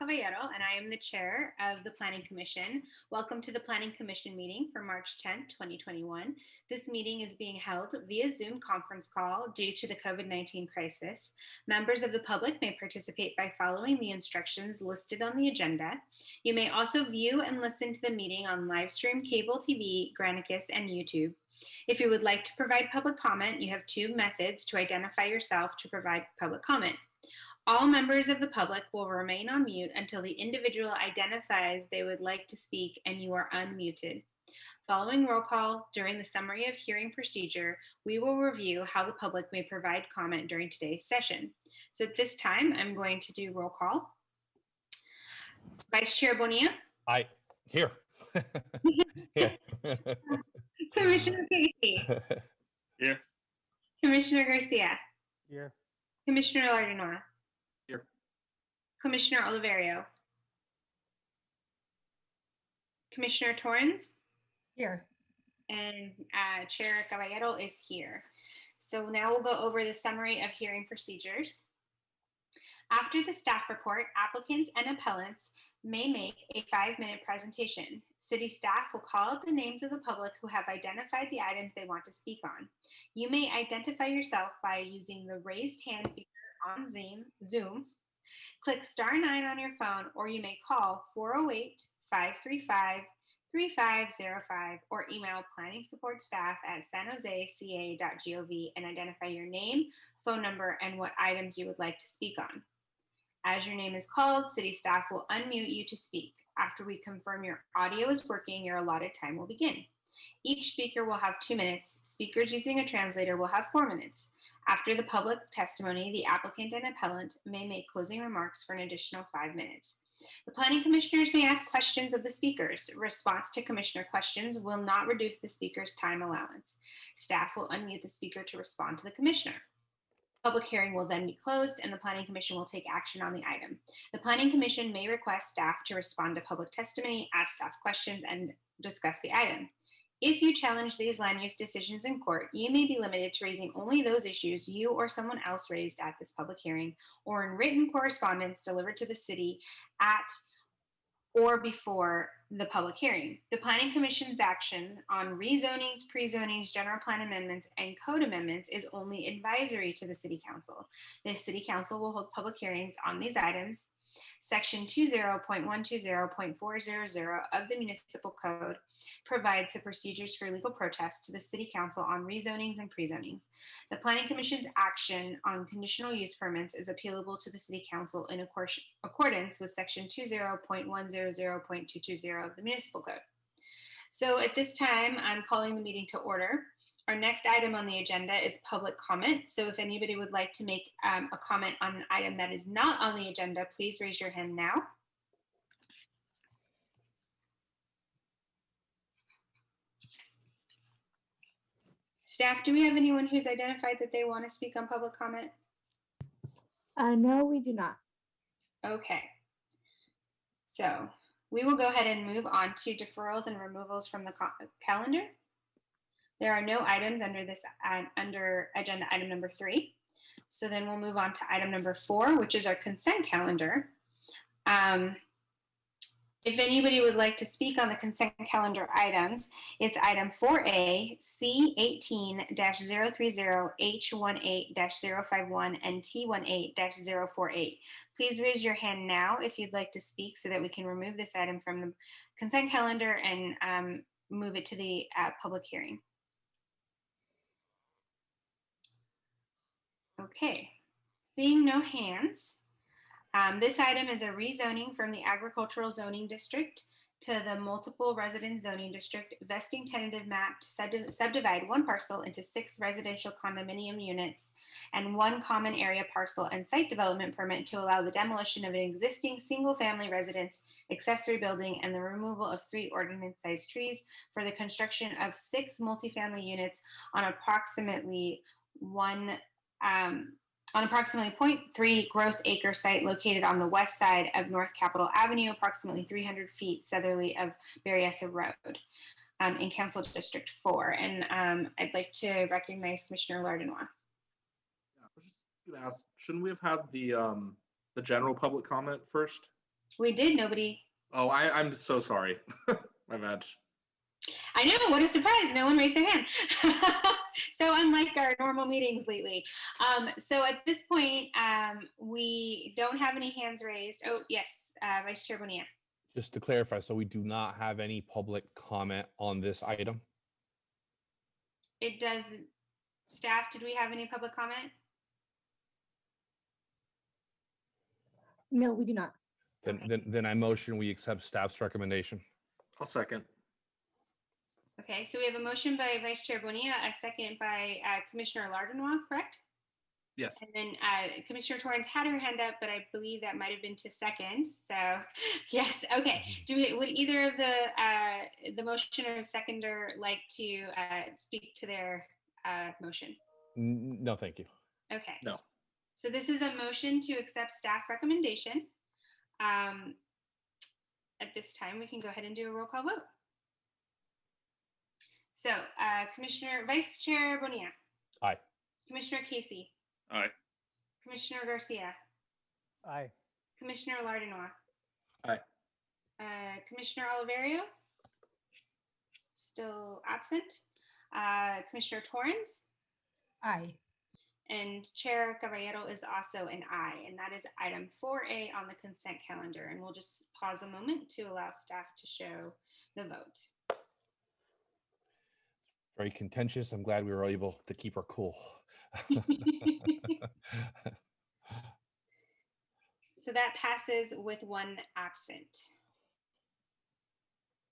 Caballero, and I am the chair of the Planning Commission. Welcome to the Planning Commission meeting for March 10th, 2021. This meeting is being held via Zoom conference call due to the COVID-19 crisis. Members of the public may participate by following the instructions listed on the agenda. You may also view and listen to the meeting on live stream, cable TV, Granicus, and YouTube. If you would like to provide public comment, you have two methods to identify yourself to provide public comment. All members of the public will remain on mute until the individual identifies they would like to speak and you are unmuted. Following roll call during the summary of hearing procedure, we will review how the public may provide comment during today's session. So at this time, I'm going to do roll call. Vice Chair Bonilla. Aye. Here. Here. Commissioner Casey. Here. Commissioner Garcia. Here. Commissioner Lardinois. Here. Commissioner Oliverio. Commissioner Torrens. Here. And Chair Caballero is here. So now we'll go over the summary of hearing procedures. After the staff report, applicants and appellants may make a 5-minute presentation. City staff will call out the names of the public who have identified the items they want to speak on. You may identify yourself by using the raised hand feature on Zoom. Click *9 on your phone, or you may call 408-535-3505 or email planning support staff at sanjoseca.gov and identify your name, phone number, and what items you would like to speak on. As your name is called, city staff will unmute you to speak. After we confirm your audio is working, your allotted time will begin. Each speaker will have 2 minutes. Speakers using a translator will have 4 minutes. After the public testimony, the applicant and appellant may make closing remarks for an additional 5 minutes. The planning commissioners may ask questions of the speakers. Response to commissioner questions will not reduce the speaker's time allowance. Staff will unmute the speaker to respond to the commissioner. Public hearing will then be closed and the Planning Commission will take action on the item. The Planning Commission may request staff to respond to public testimony, ask staff questions, and discuss the item. If you challenge these land use decisions in court, you may be limited to raising only those issues you or someone else raised at this public hearing or in written correspondence delivered to the city at or before the public hearing. The Planning Commission's action on rezonings, pre-zonings, general plan amendments, and code amendments is only advisory to the City Council. The City Council will hold public hearings on these items. Section 20.120.400 of the Municipal Code provides the procedures for legal protest to the City Council on rezonings and pre-zonings. The Planning Commission's action on conditional use permits is appealable to the City Council in accordance with Section 20.100.220 of the Municipal Code. So at this time, I'm calling the meeting to order. Our next item on the agenda is public comment. So if anybody would like to make a comment on an item that is not on the agenda, please raise your hand now. Staff, do we have anyone who's identified that they want to speak on public comment? No, we do not. Okay. So we will go ahead and move on to deferrals and removals from the calendar. There are no items under this under agenda item number 3. So then we'll move on to item number 4, which is our consent calendar. If anybody would like to speak on the consent calendar items, it's item 4A, C18-030, H18-051, and T18-048. Please raise your hand now if you'd like to speak so that we can remove this item from the consent calendar and move it to the public hearing. Okay, seeing no hands, this item is a rezoning from the agricultural zoning district to the multiple residence zoning district, vesting tentative map to subdivide 1 parcel into 6 residential condominium units and 1 common area parcel and site development permit to allow the demolition of an existing single-family residence, accessory building, and the removal of 3 ordinance-sized trees for the construction of 6 multifamily units on approximately 0.3 gross acre site located on the west side of North Capitol Avenue, approximately 300 feet southerly of Berryessa Road in Council District 4. And I'd like to recognize Commissioner Lardinois. Yeah, I was just going to ask, shouldn't we have had the general public comment first? We did, nobody. Oh, I'm so sorry. My bad. I know, what a surprise. No one raised their hand. So unlike our normal meetings lately. So at this point, we don't have any hands raised. Oh, yes, Vice Chair Bonilla. Just to clarify, so we do not have any public comment on this item? It does, staff, did we have any public comment? No, we do not. Then I motion we accept staff's recommendation. I'll second. Okay, so we have a motion by Vice Chair Bonilla, a second by Commissioner Lardenois, correct? Yes. And then Commissioner Torrance had her hand up, but I believe that might have been to second. So yes, okay. Would either of the motion or the seconder like to speak to their motion? No, thank you. Okay. No. So this is a motion to accept staff recommendation. At this time, we can go ahead and do a roll call vote. So Vice Chair Bonilla. Aye. Commissioner Casey. Aye. Commissioner Garcia. Aye. Commissioner Lardenois. Aye. Commissioner Oliverio. Still absent. Commissioner Torrance. Aye. And Chair Caballero is also an aye, and that is item 4A on the consent calendar. And we'll just pause a moment to allow staff to show the vote. Very contentious. I'm glad we were able to keep her cool. So that passes with one absent.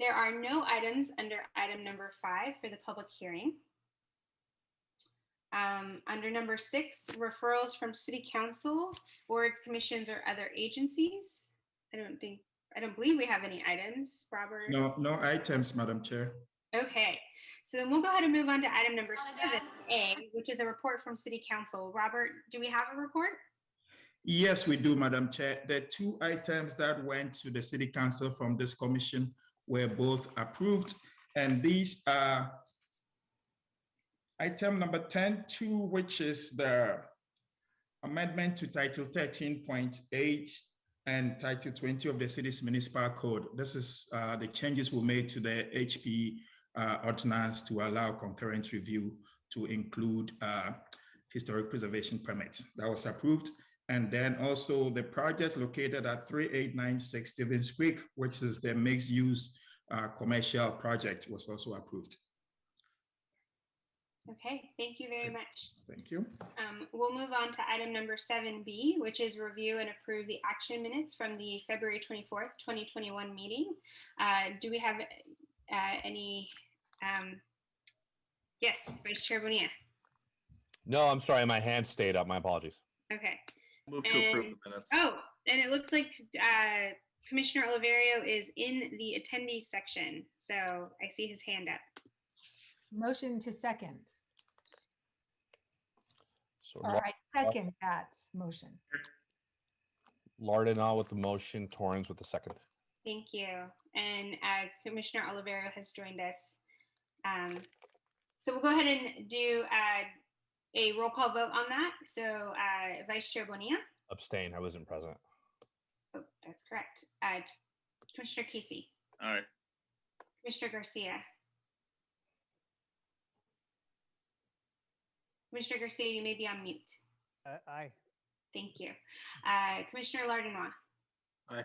There are no items under item number 5 for the public hearing. Under number 6, referrals from City Council, boards, commissions, or other agencies. I don't believe we have any items, Robert. No items, Madam Chair. Okay, so then we'll go ahead and move on to item number 7A, which is a report from City Council. Robert, do we have a report? Yes, we do, Madam Chair. The 2 items that went to the City Council from this commission were both approved, and these are item number 10.2, which is the amendment to Title 13.8 and Title 20 of the city's municipal code. This is the changes we made to the HP ordinance to allow concurrent review to include historic preservation permits. That was approved. And then also the project located at 3896 Stevens Creek, which is the mixed use commercial project, was also approved. Okay, thank you very much. Thank you. We'll move on to item number 7B, which is review and approve the action minutes from the February 24th, 2021 meeting. Do we have any? Yes, Vice Chair Bonilla. No, I'm sorry. My hand stayed up. My apologies. Okay. Move to approve the minutes. Oh, and it looks like Commissioner Oliverio is in the attendees section. So I see his hand up. Motion to second. So Or I second that motion. Lardenois with the motion, Torrance with the second. Thank you. And Commissioner Oliverio has joined us. So we'll go ahead and do a roll call vote on that. So Vice Chair Bonilla. Abstain. I wasn't present. Oh, that's correct. Commissioner Casey. Aye. Commissioner Garcia. Commissioner Garcia, you may be on mute. Aye. Thank you. Commissioner Lardenois. Aye.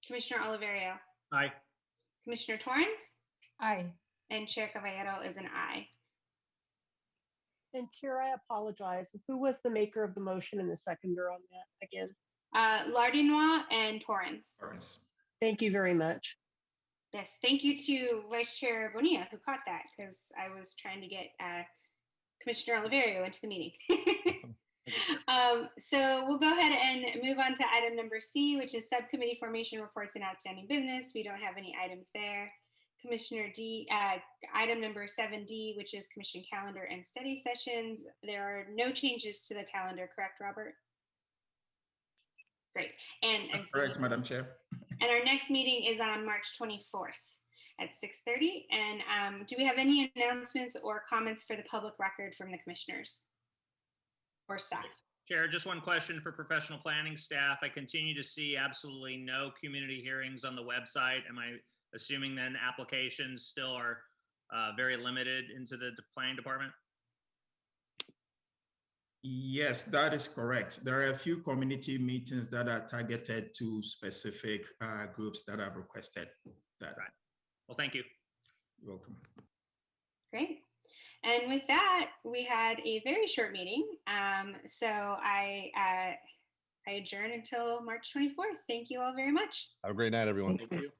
Commissioner Oliverio. Aye. Commissioner Torrance. Aye. And Chair Caballero is an aye. And Chair, I apologize. Who was the maker of the motion and the seconder on that again? Lardenois and Torrance. Thank you very much. Yes, thank you to Vice Chair Bonilla who caught that because I was trying to get Commissioner Oliverio into the meeting. So we'll go ahead and move on to item number C, which is subcommittee formation reports and outstanding business. We don't have any items there. Commissioner D, item number 7D, which is commission calendar and study sessions. There are no changes to the calendar, correct, Robert? Great. And That's correct, Madam Chair. And our next meeting is on March 24th at 6:30. And do we have any announcements or comments for the public record from the commissioners or staff? Chair, just one question for professional planning staff. I continue to see absolutely no community hearings on the website. Am I assuming then applications still are very limited into the planning department? Yes, that is correct. There are a few community meetings that are targeted to specific groups that have requested that. Right. Well, thank you. You're welcome. Great. And with that, we had a very short meeting. So I adjourn until March 24th. Thank you all very much. Have a great night, everyone. Thank you.